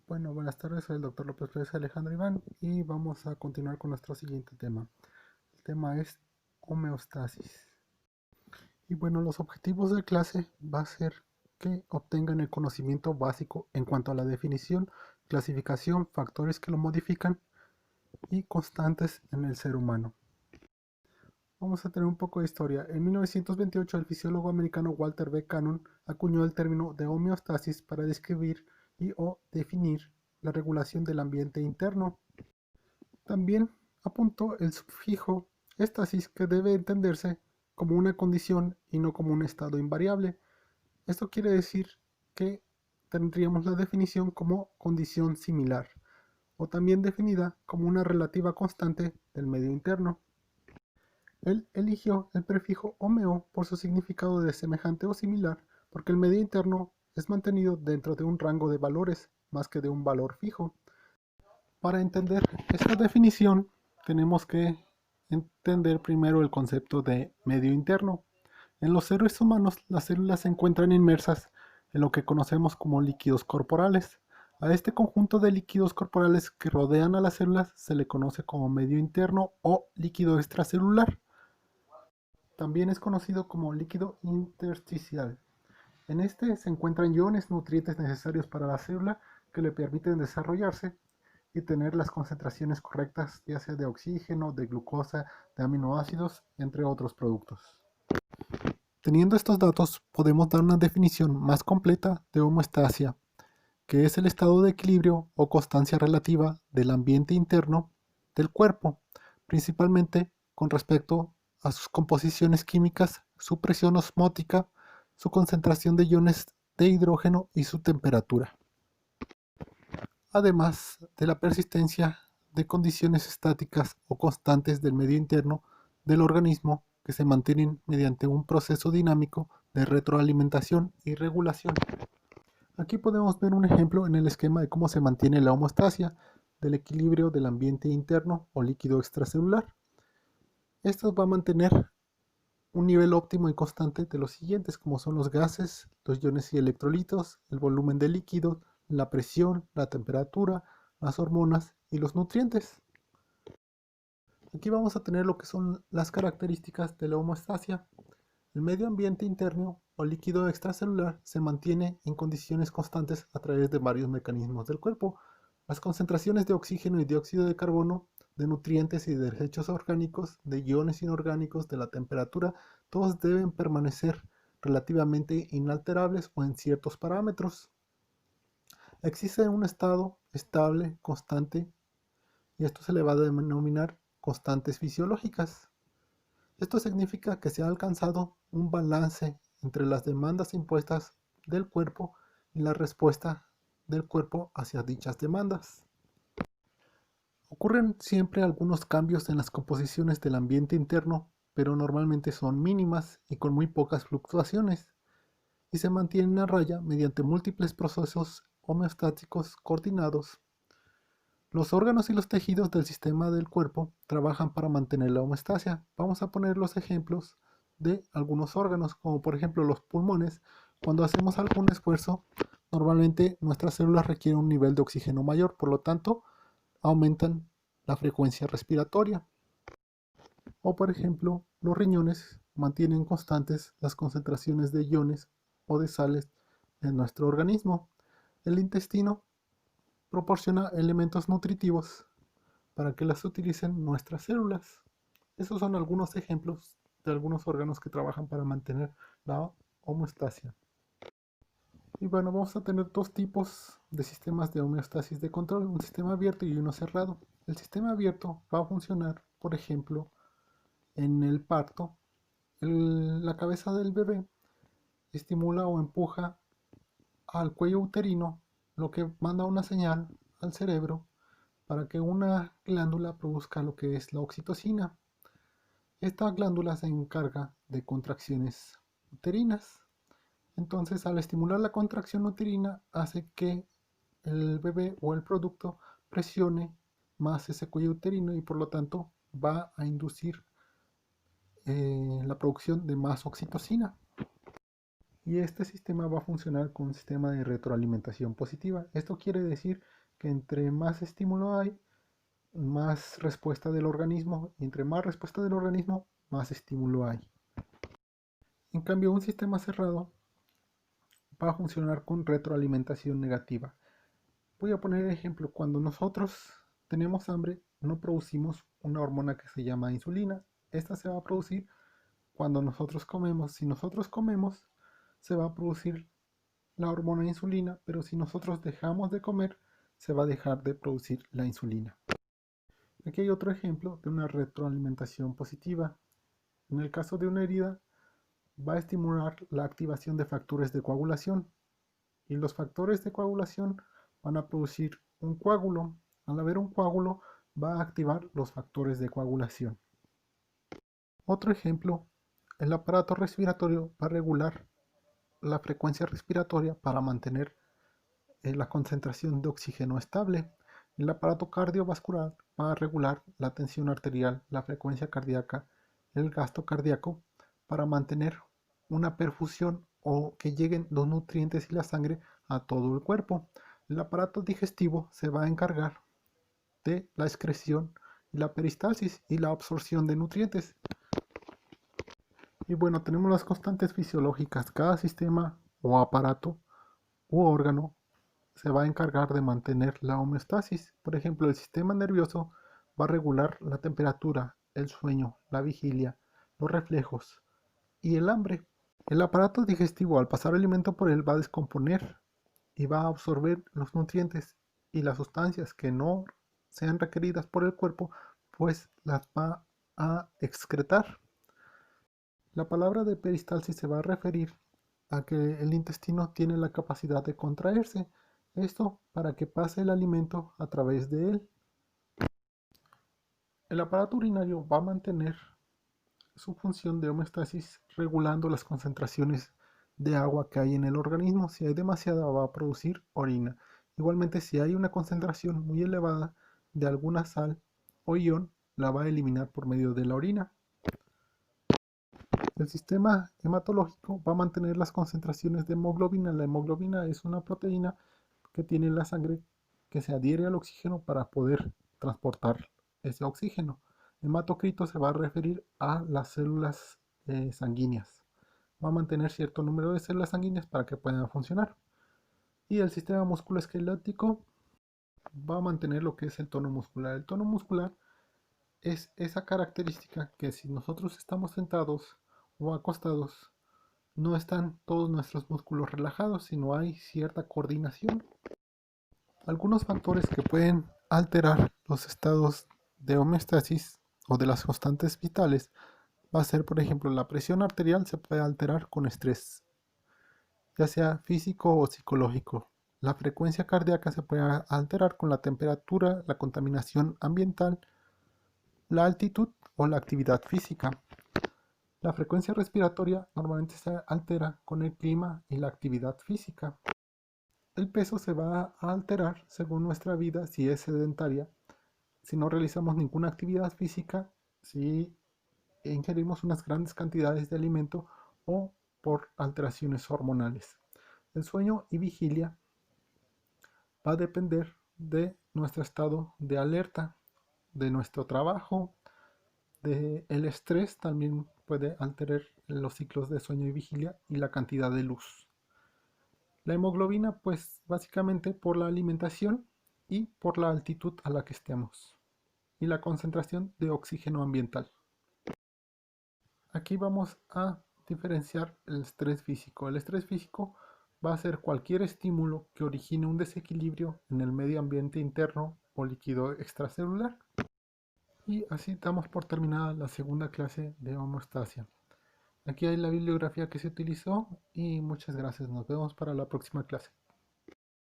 Bueno, buenas tardes, soy el doctor López Pérez Alejandro Iván y vamos a continuar con nuestro siguiente tema. El tema es homeostasis. Y bueno, los objetivos de clase va a ser que obtengan el conocimiento básico en cuanto a la definición, clasificación, factores que lo modifican y constantes en el ser humano. Vamos a tener un poco de historia. En 1928, el fisiólogo americano Walter B. Cannon acuñó el término de homeostasis para describir y o definir la regulación del ambiente interno. También apuntó el sufijo estasis, que debe entenderse como una condición y no como un estado invariable. Esto quiere decir que tendríamos la definición como condición similar, o también definida como una relativa constante del medio interno. Él eligió el prefijo homeo por su significado de semejante o similar, porque el medio interno es mantenido dentro de un rango de valores más que de un valor fijo. Para entender esta definición, tenemos que entender primero el concepto de medio interno. En los seres humanos, las células se encuentran inmersas en lo que conocemos como líquidos corporales. A este conjunto de líquidos corporales que rodean a las células se le conoce como medio interno o líquido extracelular. También es conocido como líquido intersticial. En este se encuentran iones nutrientes necesarios para la célula que le permiten desarrollarse y tener las concentraciones correctas, ya sea de oxígeno, de glucosa, de aminoácidos, entre otros productos. Teniendo estos datos, podemos dar una definición más completa de homeostasia, que es el estado de equilibrio o constancia relativa del ambiente interno del cuerpo, principalmente con respecto a sus composiciones químicas, su presión osmótica, su concentración de iones de hidrógeno y su temperatura, además de la persistencia de condiciones estáticas o constantes del medio interno del organismo que se mantienen mediante un proceso dinámico de retroalimentación y regulación. Aquí podemos ver un ejemplo en el esquema de cómo se mantiene la homeostasia del equilibrio del ambiente interno o líquido extracelular. Esto va a mantener un nivel óptimo y constante de los siguientes, como son los gases, los iones y electrolitos, el volumen de líquidos, la presión, la temperatura, las hormonas y los nutrientes. Aquí vamos a tener lo que son las características de la homeostasia. El medio ambiente interno o líquido extracelular se mantiene en condiciones constantes a través de varios mecanismos del cuerpo. Las concentraciones de oxígeno y dióxido de carbono, de nutrientes y de desechos orgánicos, de iones inorgánicos, de la temperatura, todos deben permanecer relativamente inalterables o en ciertos parámetros. Existe un estado estable, constante, y esto se le va a denominar constantes fisiológicas. Esto significa que se ha alcanzado un balance entre las demandas impuestas del cuerpo y la respuesta del cuerpo hacia dichas demandas. Ocurren siempre algunos cambios en las composiciones del ambiente interno, pero normalmente son mínimas y con muy pocas fluctuaciones, y se mantienen a raya mediante múltiples procesos homeostáticos coordinados. Los órganos y los tejidos del sistema del cuerpo trabajan para mantener la homeostasia. Vamos a poner los ejemplos de algunos órganos, como por ejemplo los pulmones. Cuando hacemos algún esfuerzo, normalmente nuestras células requieren un nivel de oxígeno mayor, por lo tanto, aumentan la frecuencia respiratoria. O por ejemplo, los riñones mantienen constantes las concentraciones de iones o de sales en nuestro organismo. El intestino proporciona elementos nutritivos para que las utilicen nuestras células. Esos son algunos ejemplos de algunos órganos que trabajan para mantener la homeostasia. Y bueno, vamos a tener dos tipos de sistemas de homeostasis de control, un sistema abierto y uno cerrado. El sistema abierto va a funcionar, por ejemplo, en el parto. La cabeza del bebé estimula o empuja al cuello uterino, lo que manda una señal al cerebro para que una glándula produzca lo que es la oxitocina. Esta glándula se encarga de contracciones uterinas. Entonces, al estimular la contracción uterina, hace que el bebé o el producto presione más ese cuello uterino y por lo tanto va a inducir la producción de más oxitocina. Y este sistema va a funcionar con un sistema de retroalimentación positiva. Esto quiere decir que entre más estímulo hay, más respuesta del organismo, y entre más respuesta del organismo, más estímulo hay. En cambio, un sistema cerrado va a funcionar con retroalimentación negativa. Voy a poner el ejemplo: cuando nosotros tenemos hambre, no producimos una hormona que se llama insulina. Esta se va a producir cuando nosotros comemos. Si nosotros comemos, se va a producir la hormona insulina, pero si nosotros dejamos de comer, se va a dejar de producir la insulina. Aquí hay otro ejemplo de una retroalimentación positiva. En el caso de una herida, va a estimular la activación de factores de coagulación, y los factores de coagulación van a producir un coágulo. Al haber un coágulo, va a activar los factores de coagulación. Otro ejemplo: el aparato respiratorio va a regular la frecuencia respiratoria para mantener la concentración de oxígeno estable. El aparato cardiovascular va a regular la tensión arterial, la frecuencia cardíaca, el gasto cardíaco, para mantener una perfusión o que lleguen los nutrientes y la sangre a todo el cuerpo. El aparato digestivo se va a encargar de la excreción y la peristalsis y la absorción de nutrientes. Y bueno, tenemos las constantes fisiológicas. Cada sistema o aparato u órgano se va a encargar de mantener la homeostasis. Por ejemplo, el sistema nervioso va a regular la temperatura, el sueño, la vigilia, los reflejos y el hambre. El aparato digestivo, al pasar alimento por él, va a descomponer y va a absorber los nutrientes y las sustancias que no sean requeridas por el cuerpo, pues las va a excretar. La palabra de peristalsis se va a referir a que el intestino tiene la capacidad de contraerse, esto para que pase el alimento a través de él. El aparato urinario va a mantener su función de homeostasis regulando las concentraciones de agua que hay en el organismo. Si hay demasiada, va a producir orina. Igualmente, si hay una concentración muy elevada de alguna sal o ion, la va a eliminar por medio de la orina. El sistema hematológico va a mantener las concentraciones de hemoglobina. La hemoglobina es una proteína que tiene en la sangre que se adhiere al oxígeno para poder transportar ese oxígeno. Hematocrito se va a referir a las células sanguíneas. Va a mantener cierto número de células sanguíneas para que puedan funcionar. Y el sistema musculoesquelético va a mantener lo que es el tono muscular. El tono muscular es esa característica que si nosotros estamos sentados o acostados, no están todos nuestros músculos relajados, sino hay cierta coordinación. Algunos factores que pueden alterar los estados de homeostasis o de las constantes vitales va a ser, por ejemplo, la presión arterial se puede alterar con estrés, ya sea físico o psicológico. La frecuencia cardíaca se puede alterar con la temperatura, la contaminación ambiental, la altitud o la actividad física. La frecuencia respiratoria normalmente se altera con el clima y la actividad física. El peso se va a alterar según nuestra vida, si es sedentaria, si no realizamos ninguna actividad física, si ingerimos unas grandes cantidades de alimento o por alteraciones hormonales. El sueño y vigilia va a depender de nuestro estado de alerta, de nuestro trabajo, el estrés también puede alterar los ciclos de sueño y vigilia y la cantidad de luz. La hemoglobina, pues básicamente por la alimentación y por la altitud a la que estemos, y la concentración de oxígeno ambiental. Aquí vamos a diferenciar el estrés físico. El estrés físico va a ser cualquier estímulo que origine un desequilibrio en el medio ambiente interno o líquido extracelular. Y así damos por terminada la segunda clase de homeostasia. Aquí hay la bibliografía que se utilizó y muchas gracias. Nos vemos para la próxima clase.